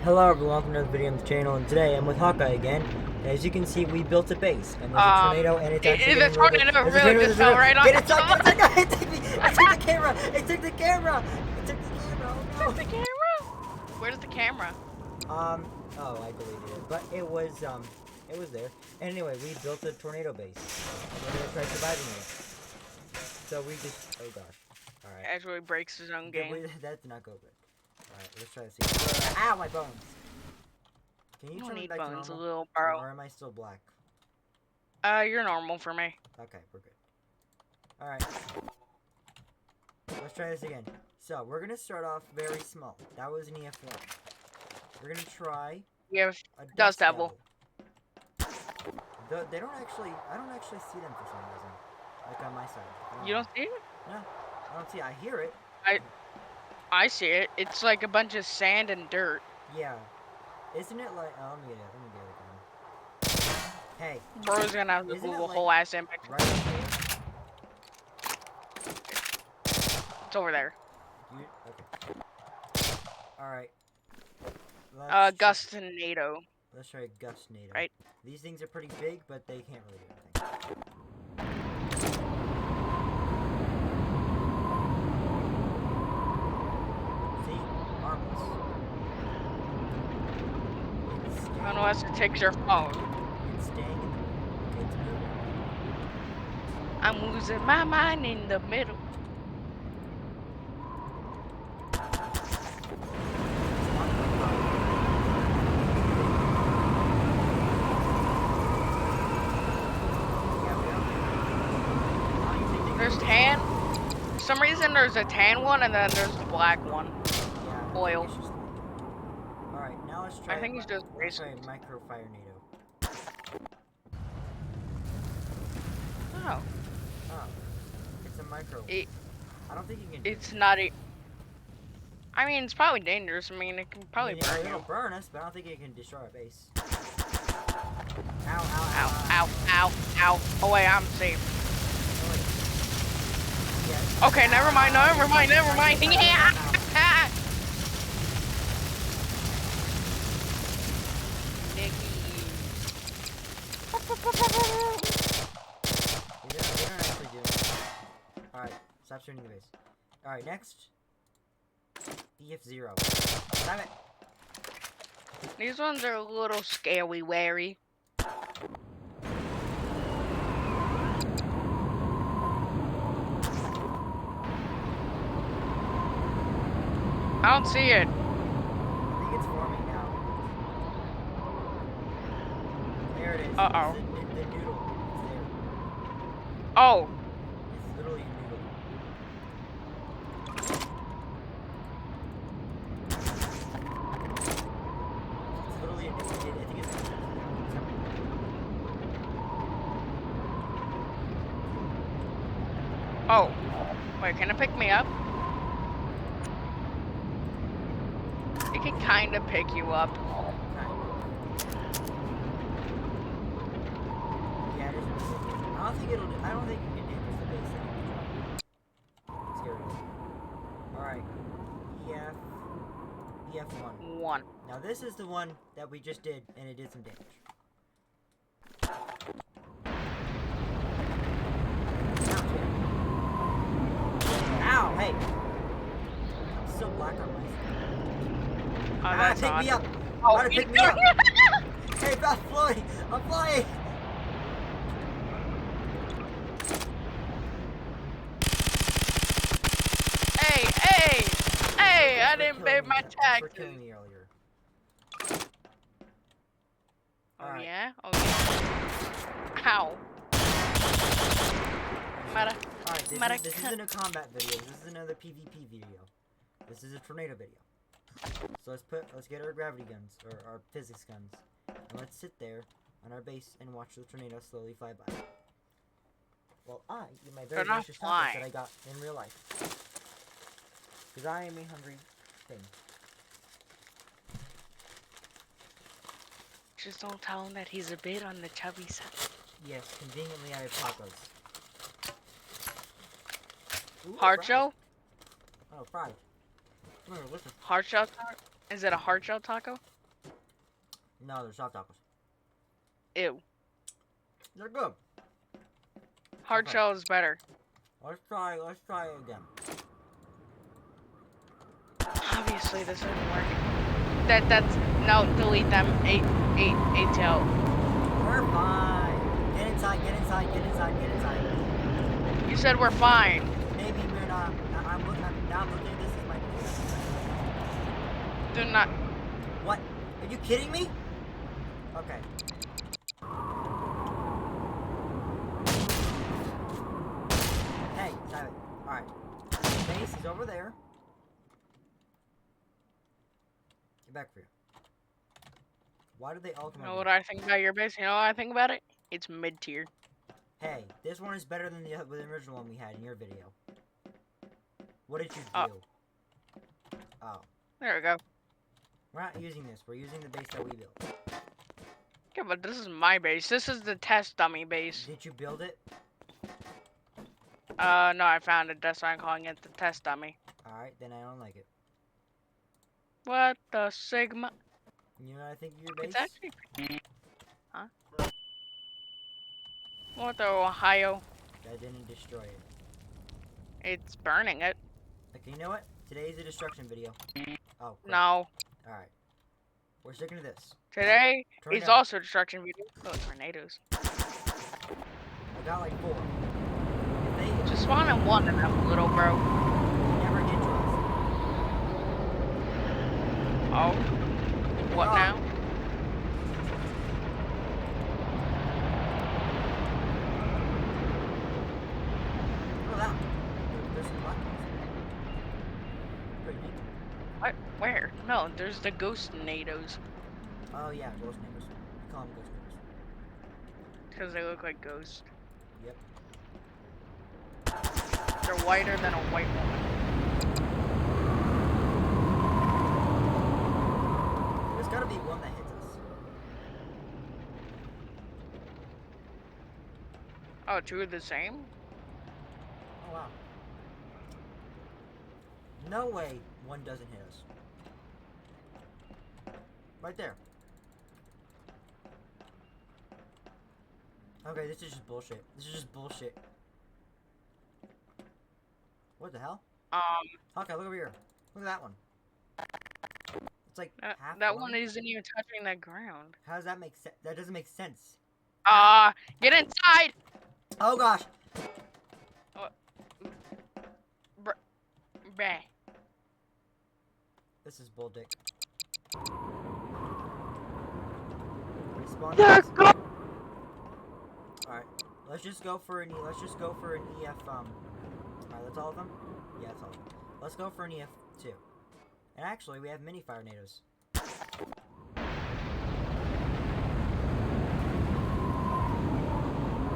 Hello everyone, welcome to another video on the channel, and today I'm with Hawkeye again. As you can see, we built a base, and there's a tornado, and it's actually the getting really big. tornado There's a really tornado, just fell right on Get it, top son, no, it took me, it took the camera, it took the camera, it took the camera, oh no. Took the camera? Where's the camera? Oh, I deleted it, but it was there. And anyway, we built a tornado base, and we're gonna try surviving it. So we just, oh gosh, alright. Actually breaks his own game. That did not go good. Alright, let's try to see. Ow, my bones! Can you don't turn me need back bones, to normal? little bro. Or am I still black? You're normal for me. Okay, we're good. Alright. Let's try this again. So, we're gonna start off very small. That was an EF1. We're gonna try You have a Dust Devil. They don't actually, I don't actually see them for some reason. Like on my side. You don't see it? No, I don't see it. I hear it. I see it. It's like a bunch of sand and dirt. Yeah. Isn't it like, oh, let me get it again. Hey. Bro's gonna have to Google a whole ass image. Right up there? It's over there. Okay. Alright. Gustinado. Let's try Gustinado. Right. These things are pretty big, but they can't really do anything. See? Harmless. Unless it takes your phone. It's staying in the... Okay, it's moving. I'm losing my mind in the middle. There's tan. For some reason, there's a tan one, and then there's the black one. Yeah. Oil. Alright, now let's try... I think he's just let's try Micro Fire Nado. Oh. Oh. It's a micro. I don't think you can... It's not a... I mean, it's probably dangerous. I mean, it can probably burn you. It'll burn us, but I don't think it can destroy our base. Ow, ow, ow, ow, ow, ow. Oh, wait, I'm safe. Yes. Okay, never mind, never mind. Yeah! They don't actually do it. Alright, stop shooting the base. Alright, next. EF0. Damn it! These ones are a little scary wary. I don't see it. I think it's forming now. There it is. Uh-oh. It's the noodle. It's there. Oh. It's literally a noodle. It's literally a noodle. I think it's... Oh. Wait, can it pick me up? It can kind of pick you up. Yeah, it is really I don't think it'll... I don't think you can damage the base anymore. Let's get rid of it. Alright. EF1. 1. Now this is the one that we just did, and it did some damage. Ow, hey! I'm still black on my skin. Oh, that's pick odd. me up! Oh, Pick me up! Hey, I'm flying! I'm flying! Hey! I didn't pay my taxes. For killing me earlier. Oh yeah? Oh yeah. Ow. Alright, this isn't a combat video. This is another PvP video. This is a tornado video. So let's get our gravity guns, or our physics guns, and let's sit there on our base and watch the tornado slowly fly by. Well, I eat my very delicious tacos that I got in real life. Because I am a hungry thing. Just don't tell him that he's a bit on the chubby side. Yes, conveniently I have tacos. Ooh, Hard fried. shell? Oh, fried. Come here, listen. Hard shell taco? Is it a hard shell taco? No, they're soft tacos. Ew. They're good. Hard Okay. shell is better. Let's try it again. Obviously, this isn't working. No, delete them. Eight tail. We're fine. Get inside. You said we're fine. Maybe we're not. I'm looking at this as my. Do not. What? Are you kidding me? Okay. Hey, stop it. Alright. Base is over there. Get back for you. Why did they all come You know over what here? I think about your base? You know what I think about it? It's mid tier. Hey, this one is better than the original one we had in your video. What did you do? Oh. Oh. There we go. We're not using this. We're using the base that we built. Yeah, but this is my base. This is the test dummy base. Did you build it? No, I found it. That's why I'm calling it the test dummy. Alright, then I don't like it. What the Sigma? You know what I think of your base? It's actually. Huh? What the Ohio? I didn't destroy it. It's burning it. Okay, you know what? Today's a destruction video. Oh, crap. No. Alright. We're sticking to this. Today Turn it is down. also a destruction video. Oh, tornadoes. I got like 4. If they Just spawn in one of them, little bro. never get to us. Oh. What Oh. now? Look at that. There's some black ones. Pretty neat. What? Where? No, there's the ghost nados. Oh yeah, ghost neighbors. We call them ghost neighbors. Because they look like ghosts. Yep. They're whiter than a white woman. There's gotta be one that hits us. Oh, two are the same? Oh wow. No way one doesn't hit us. Right there. Okay, this is just bullshit. What the hell? Okay, look over here. Look at that one. It's like half that blown. one isn't even touching the ground. How does that make sense? That doesn't make sense. Get inside! Oh gosh! Bruh. This is bull dick. Respawn. Alright, let's just go for an EF, alright, that's all of them? Yeah, that's all of them. Let's go for an EF2. And actually, we have mini fire nados.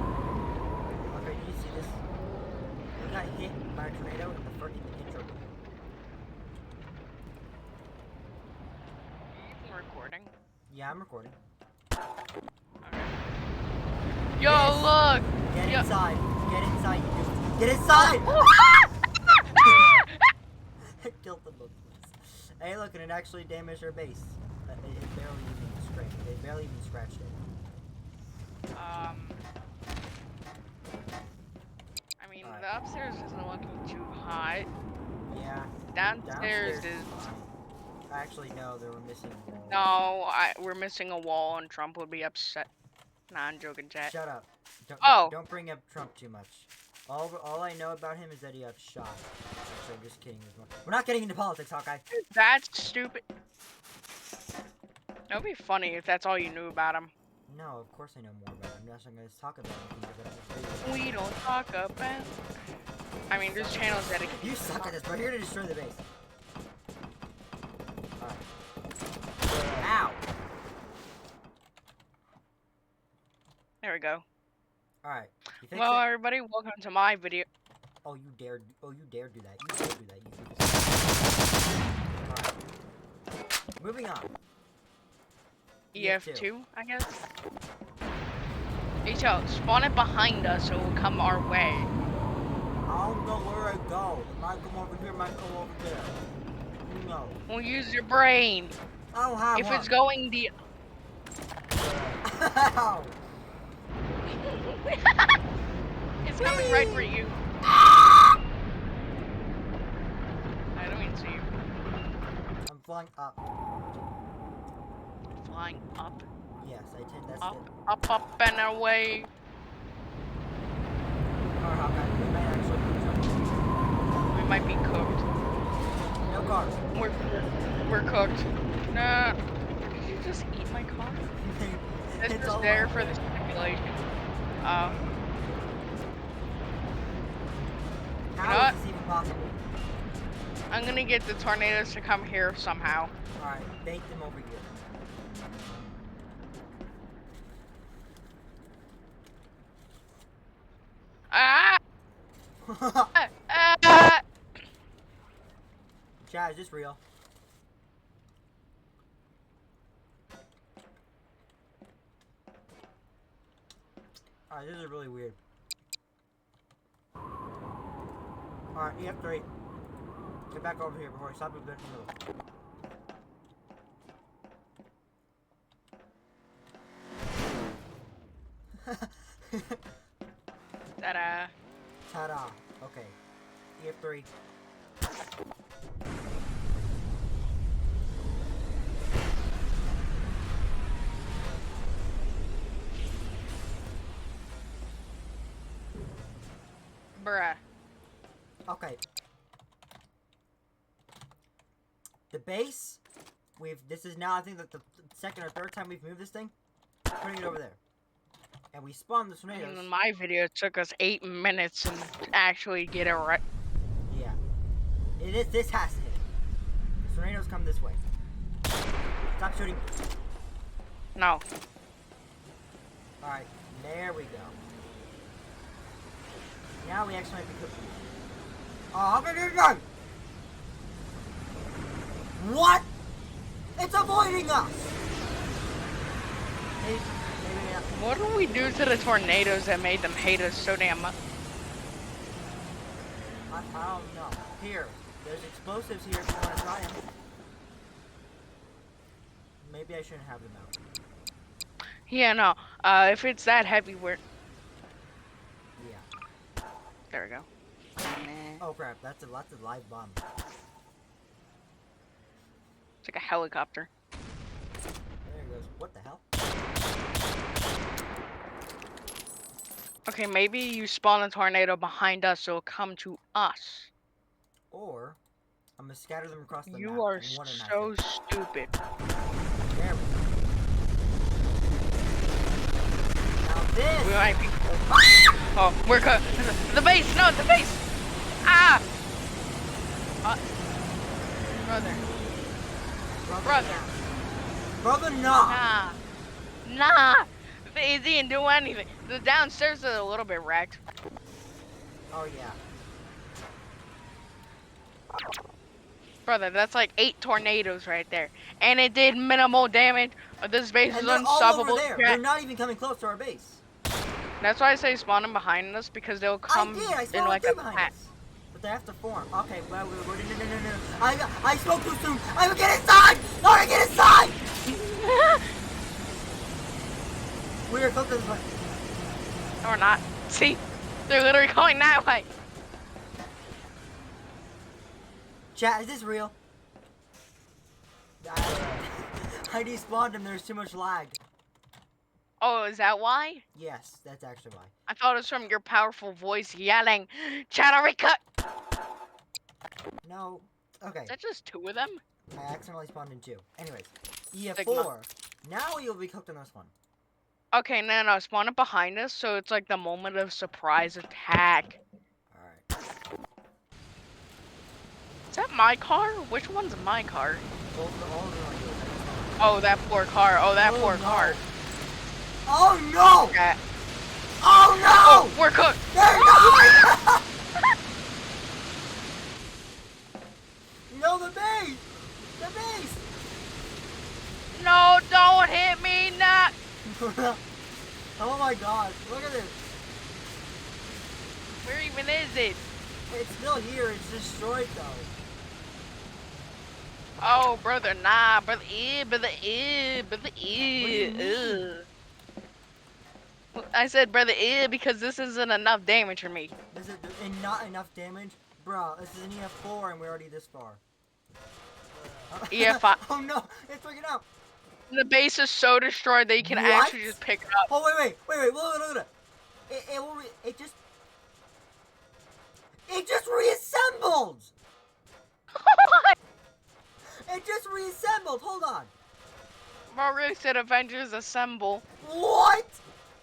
Okay, did you see this? We got hit by a tornado in the first intro. You recording? Yeah, I'm recording. Okay. Yo, Yes. look! Get Yeah. inside! Get inside, you do. Get inside! I killed them both. Hey, look, and it actually damaged our base. It barely even scratched. They barely even scratched it. I mean, Alright. the upstairs isn't looking too hot. Yeah. Downstairs is. fine. Actually, no, they were missing a wall. No, we're missing a wall, and Trump would be upset. Nah, I'm joking, chat. Shut up. Oh. Don't bring up Trump too much. All I know about him is that he got shot. Actually, I'm just kidding. We're not getting into politics, Hawkeye. That's stupid. That would be funny if that's all you knew about him. No, of course I know more about him. I'm just not going to talk about anything because I don't We don't talk about. I mean, there's channels dedicated. You suck at this. We're here to destroy the base. Alright. Ow! There we go. Alright. You fixed Well, it? everybody, welcome to my video. Oh, you dared do that. You dare do that. Alright. Moving on. EF2, I guess. HL, spawn it behind us so it will come our way. I don't know where I go. It might come over here, it might come over there. Who knows? We'll use your brain. I don't have If one. it's going the... Ow! It's coming right for you. Ah! I don't even see you. I'm flying up. Flying up. Yes, I tend that's Up, it. up, and away. Car Hawkeye, we might actually be in trouble. We might be cooked. No cars. We're cooked. Nah. Did you just eat my car? This It's is all there over for the simulation. Oh. How know what? is this even possible? I'm gonna get the tornadoes to come here somehow. Alright, bait them over here. Ah! Ah! Chad, is this real? Alright, this is really weird. Alright, EF3. Get back over here before I stop it in the middle. Ta-da. Ta-da. Okay. EF3. Bruh. Okay. The base, this is now, I think, that the second or third time we've moved this thing. Putting it over there. And we spawned the tornadoes. In my video, it took us 8 minutes to actually get it right. Yeah. This has to hit. The tornadoes come this way. Stop shooting. No. Alright, there we go. Now we actually have to cook. Oh, how can you go? What? It's avoiding us! Maybe not. What do we do to the tornadoes that made them hate us so damn much? I don't know. Here, there's explosives here if you want to try them. Maybe I shouldn't have them out. Yeah, no. If it's that heavy, we're... Yeah. There we go. Oh crap, that's a live bomb. It's like a helicopter. There it goes. What the hell? Okay, maybe you spawn a tornado behind us, so it'll come to us. Or, I'm gonna scatter them across the map. You are in one and a half so seconds. stupid. There we go. Now this! We might be... Oh, we're good. The base! No, the base! Ah! Brother. Brother, nah! Nah! It didn't do anything. The downstairs is a little bit wrecked. Oh yeah. Brother, that's like 8 tornadoes right there. And it did minimal damage. This base And is they're unstoppable. all over there. They're not even coming close to our base. That's why I say spawn them behind us, because they'll come I in like a behind pack. us. But they have to form. Okay, well, no. I spoke too soon. I will get inside! No, I get inside! We are close to this way. No, we're not. See? They're literally going that way. Chat, is this real? I despawned him, there's too much lag. Oh, is that why? Yes, that's actually why. I thought it was from your powerful voice yelling, Chatterika! No. Okay. Is that just 2 of them? I accidentally spawned in 2. Anyways. Sigma. 4. Now you'll be cooked on this one. Okay, no, spawn it behind us, so it's like the moment of surprise attack. Alright. Is that my car? Which one's my car? All of them are yours. Oh, that poor car. Oh, that poor no. car. Oh no! Okay. Oh no! Oh, we're cooked. There you go! No, the base! The base! No, don't hit me, not. Oh my gosh, look at this. Where even is it? It's still here, it's destroyed though. Oh, brother, nah, brother, brother, brother, What do you mean? I said, brother, because this isn't enough damage for me. This is and not enough damage, bro. This is an EF4 and we're already this far. EF5. Oh no, it's freaking out. The base is so destroyed that you can What? actually just pick it up. Oh wait, look at it. It just reassembled. It just reassembled. Hold on. Margaret said Avengers Assemble. What?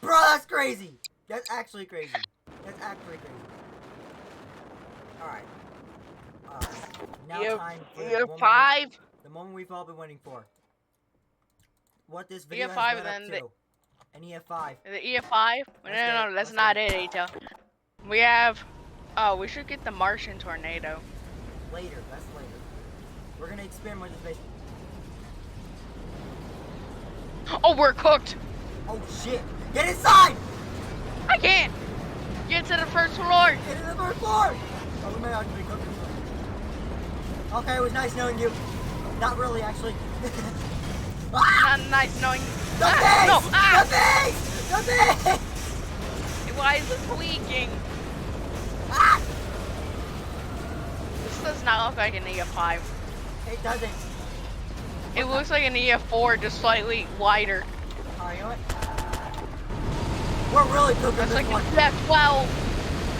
Bro, that's crazy. That's actually crazy. That's actually crazy. Alright. Now time for EF5. the moment we've all been waiting for. What this video EF5 has led then up to. An EF5. The EF5? No, that's not it, Atel. We have... Oh, we should get the Martian tornado. Later, that's later. We're gonna experiment with this base. Oh, we're cooked! Oh shit! Get inside! I can't! Get to the first floor! Get to the first floor! Oh, we might have to be cooking. Okay, it was nice knowing you. Not really, actually. Not nice knowing... The base! No! The base! The base! Why is it leaking? Ah! This does not look like an EF5. It doesn't. It looks like an EF4, just slightly wider. Oh, you know what? We're really cooking That's this like one. an EF12.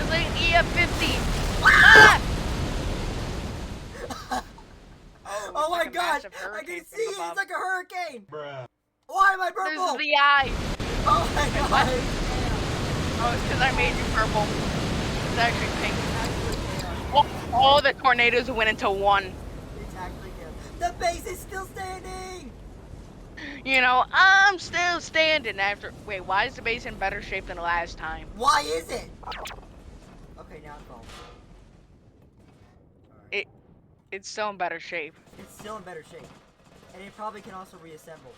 It's like an EF50. Ah! Oh my like a god! massive I hurricane can from see it! above. It's like a hurricane! Bruh. Why am I This purple? is the eye. Oh my god! What? Oh, it's because I made you purple. It's actually pink. All the tornadoes went into one. It's actually good. The base is still standing! You know, I'm still standing after... Wait, why is the base in better shape than last time? Why is it? Okay, now it's all. It's still in better shape. It's still in better shape. And it probably can also reassemble.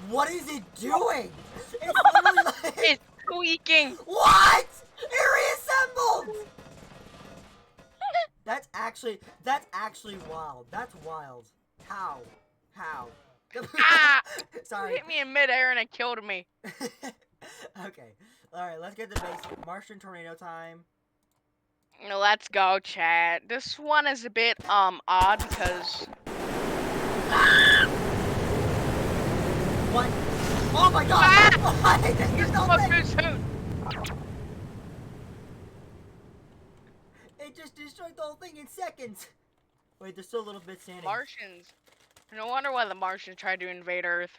What is it doing? It's literally like... It's tweaking. What? It reassembled! That's actually wild. That's wild. How? Ah! It Sorry. hit me in midair and it killed me. Okay. Alright, let's get the basic Martian tornado time. Let's go, chat. This one is a bit odd because What? Oh my god! Ah! There's no thing. Who's who? It just destroyed the whole thing in seconds. Wait, there's still a little bit standing. Martians. No wonder why the Martians tried to invade Earth.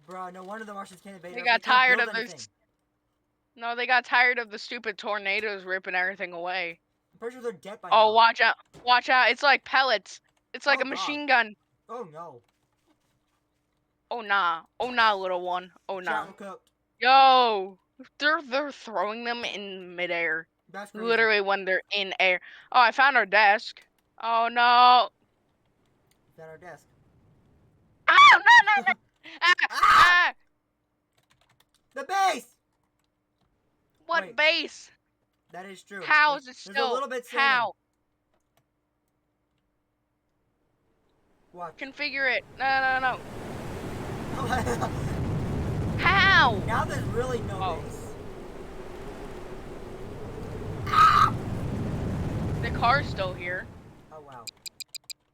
Bro, no wonder the Martians can't invade They Earth. got can't tired build of anything. this. No, they got tired of the stupid tornadoes ripping everything away. I'm pretty sure they're dead by now. Oh, watch out. Watch out. It's like pellets. It's like Oh, a machine gun. Oh no. Oh, nah. Oh, nah, little one. Oh, nah. Chat, we're cooked. Yo. They're throwing them in midair. That's crazy. Literally when they're in air. Oh, I found our desk. Oh, no. It's at our desk. Oh, no. Ah, ah. The base! What Wait. base? That is true. How is it There's still? a little bit standing. How? Watch. Configure it. No. How? Now there's really no Oh. base. The car's still here. Oh wow.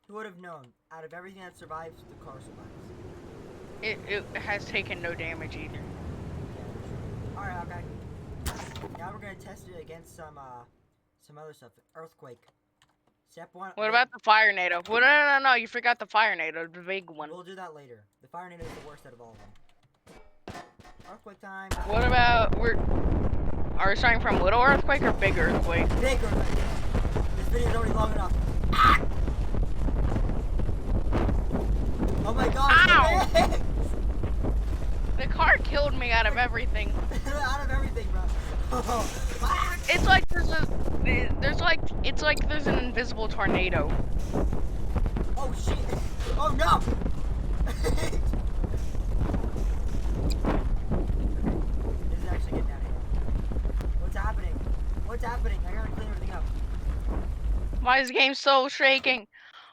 Who would have known? Out of everything that survives, the car survives. It has taken no damage either. Alright, okay. Now we're gonna test it against some other stuff. Earthquake. Step 1. What about the fire NATO? Well, no, you forgot the fire NATO, the big one. We'll do that later. The fire NATO is the worst out of all of them. Earthquake time. What about are we starting from little earthquake or big earthquake? Big earthquake. This video's already long enough. Ah! Oh my god. Ow! It's the base! The car killed me out of everything. Out of everything, bro. Ah! It's like there's an invisible tornado. Oh shit! Oh no! This is actually getting out of here. What's happening? What's happening? I gotta clean everything up. Why is the game so shaking?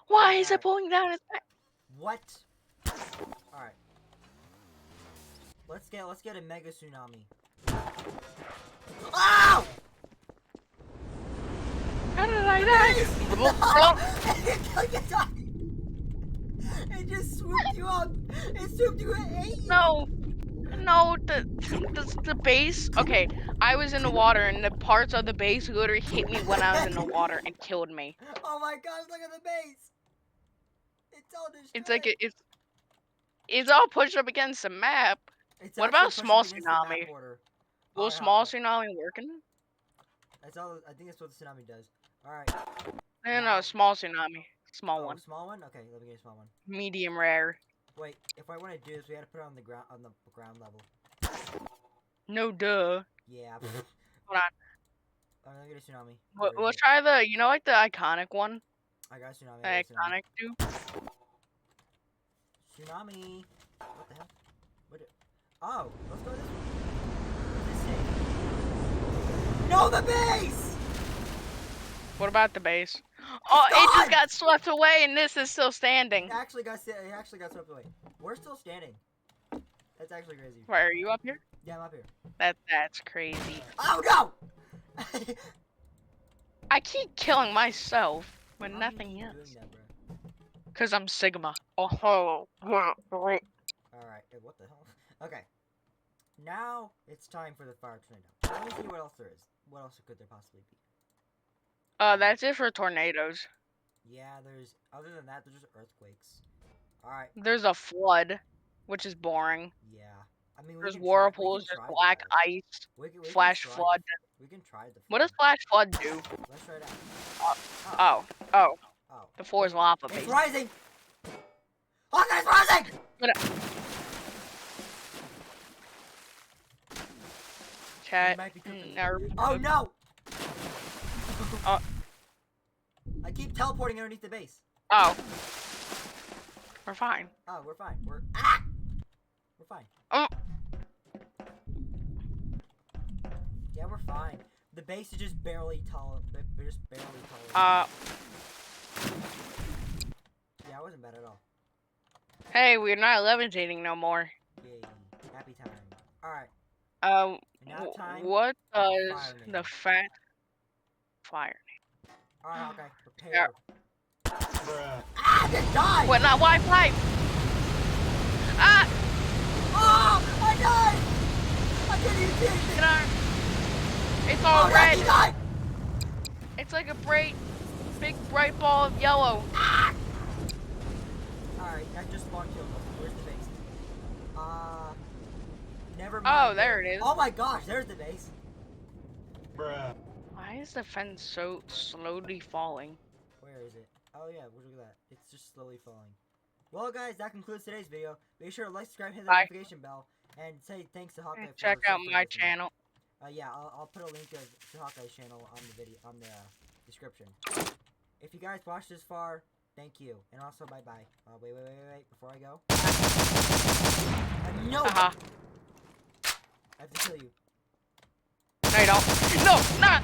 Why is it Alright. pulling down its back? What? Alright. Let's get a mega tsunami. Ow! How did I die? It just swooped you up. It swooped you and ate you. No, the base. Okay, I was in the water, and the parts of the base literally hit me when I was in the water and killed me. Oh my gosh! Look at the base. It's all destroyed. It's like it's all pushed up against the map. It's What actually about pushed small against the map tsunami? border. Will Alright, small Hawkeye. tsunami working? That's all. I think that's what the tsunami does. All right. No, small tsunami. Small Oh, one. small one. Okay, let me get a small one. Medium rare. Wait, if I want to do this, we gotta put it on the ground level. No duh. Yeah. Hold on. Let me get a tsunami. We'll try the, like the iconic one? I got a tsunami. The I got a iconic too? tsunami. What the hell? Oh, let's go this way. What does it say? No, the base! What about the base? Oh, it just got swept away, and this is still standing. It actually got swept away. We're still standing. That's actually crazy. Why, are you up here? Yeah, I'm up here. That's crazy. Oh no! I keep killing myself, but How nothing do you keep else. doing that, bro? Cause I'm Sigma. Oh, Alright, what the hell? Okay. Now it's time for the fire tornado. Let me see what else there is. What else could there possibly be? That's it for tornadoes. Yeah, other than that, there's just earthquakes. Alright. There's a flood, which is boring. Yeah. I mean, There's whirlpools, there's black ice, flash flood. We can try the flood. What does flash flood do? Let's try it out. Oh. Oh. The floor is lava, It's basically. rising! Hawkeye's rising! Chat. It might be cooking. Oh no! I keep teleporting underneath the base. Oh. We're fine. Oh, we're fine. We're fine. Yeah, we're fine. The base is just barely tall. Just barely taller. Yeah, it wasn't bad at all. Hey, we're not levitating no more. Yay. Happy time. Alright. Now time what for does fire the name. fat fire? Alright, Hawkeye. Prepare. Bruh. Ah, I just died! What, not Wi-Fi? Ah! Oh, I died! I couldn't even see anything! It's all red. He died! It's like a big bright ball of yellow. Ah! Alright, I just spawned killed. Where's the base? Never mind. Oh, there it is. Oh my gosh, there's the base. Bruh. Why is the fence so slowly falling? Where is it? Oh yeah, look at that. It's just slowly falling. Well guys, that concludes today's video. Make sure to like, subscribe, hit the notification bell, and say thanks to Hawkeye. Check out my channel. Yeah, I'll put a link to Hawkeye's channel on the description. If you guys watched this far, thank you, and also bye bye. Wait, before I go. No. I have to kill you. No, you don't. No, nah.